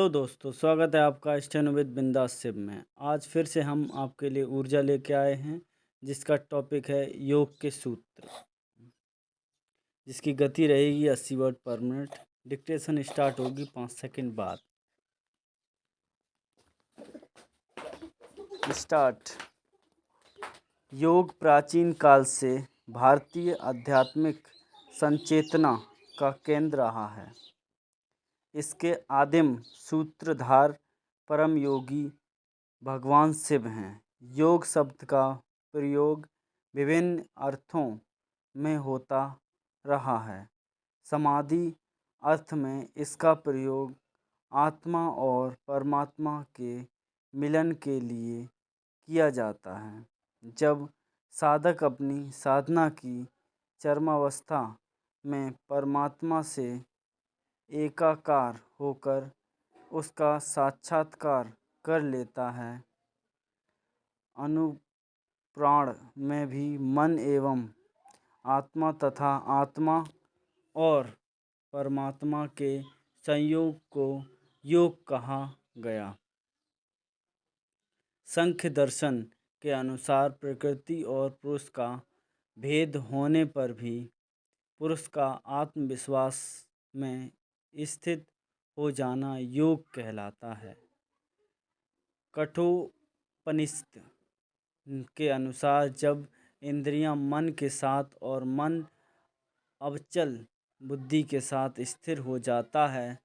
Hello दोस्तों, स्वागत है आपका स्टेनो विद बिंदास सिप में। आज फिर से हम आपके लिए ऊर्जा लेके आए हैं, जिसका टॉपिक है योग के सूत्र, जिसकी गति रहेगी 80 वर्ड पर मिनट। डिक्टेशन स्टार्ट होगी 5 सेकंड बाद। स्टार्ट। योग प्राचीन काल से भारतीय आध्यात्मिक संचेतना का केंद्र रहा है। इसके आदिम सूत्रधार परम योगी भगवान शिव हैं। योग शब्द का प्रयोग विभिन्न अर्थों में होता रहा है। समाधि अर्थ में इसका प्रयोग आत्मा और परमात्मा के मिलन के लिए किया जाता है। जब साधक अपनी साधना की चरमावस्था में परमात्मा से एकाकार होकर उसका साक्षात्कार कर लेता है, अनुप्राण में भी मन एवं आत्मा तथा आत्मा और परमात्मा के संयोग को योग कहा गया। सांख्य दर्शन के अनुसार प्रकृति और पुरुष का भेद होने पर भी पुरुष का आत्मविश्वास में स्थित हो जाना योग कहलाता है। कठोपनिषद के अनुसार जब इंद्रियां मन के साथ और मन अवचल बुद्धि के साथ स्थिर हो जाता है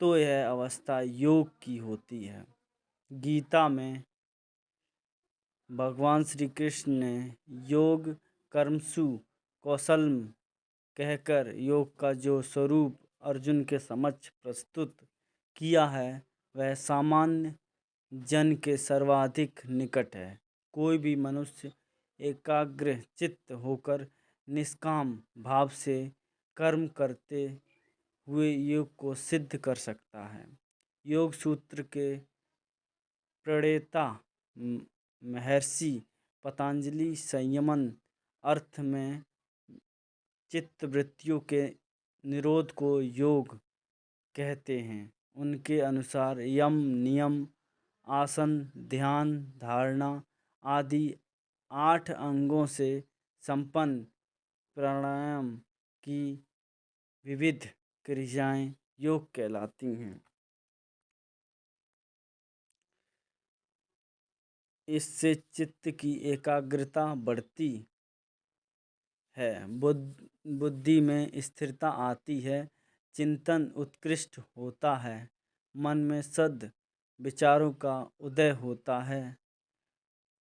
तो यह अवस्था योग की होती है। गीता में भगवान श्री कृष्ण ने योग कर्मसु कौशलम कहकर योग का जो स्वरूप अर्जुन के समक्ष प्रस्तुत किया है वह सामान्य जन के सर्वाधिक निकट है। कोई भी मनुष्य एकाग्र चित्त होकर निष्काम भाव से कर्म करते हुए योग को सिद्ध कर सकता है। योग सूत्र के प्रणेता महर्षि पतंजलि संयमन अर्थ में चित्तवृत्तियों के निरोध को योग कहते हैं। उनके अनुसार यम, नियम, आसन, ध्यान, धारणा आदि 8 अंगों से संपन्न प्राणायाम की विविध क्रियाएं योग कहलाती हैं। इससे चित्त की एकाग्रता बढ़ती है, बुद्धि में स्थिरता आती है, चिंतन उत्कृष्ट होता है, मन में सद विचारों का उदय होता है।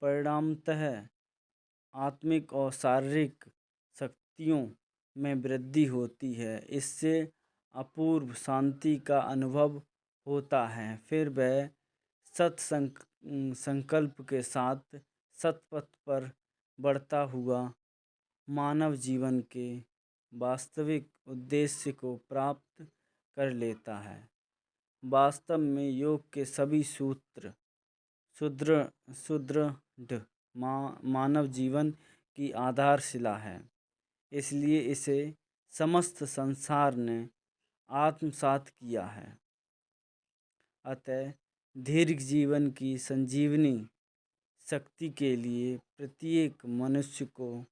परिणामतः आत्मिक और शारीरिक शक्तियों में वृद्धि होती है। इससे अपूर्व शांति का अनुभव होता है। फिर वह संकल्प के साथ सतपथ पर बढ़ता हुआ मानव जीवन के वास्तविक उद्देश्य को प्राप्त कर लेता है। वास्तव में योग के सभी सूत्र सुदृढ़ मानव जीवन की आधारशिला है, इसलिए इसे समस्त संसार ने आत्मसात किया है। अतः दीर्घ जीवन की संजीवनी शक्ति के लिए प्रत्येक मनुष्य को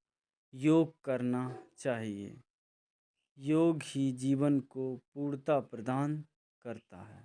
योग करना चाहिए। योग ही जीवन को पूर्णता प्रदान करता है।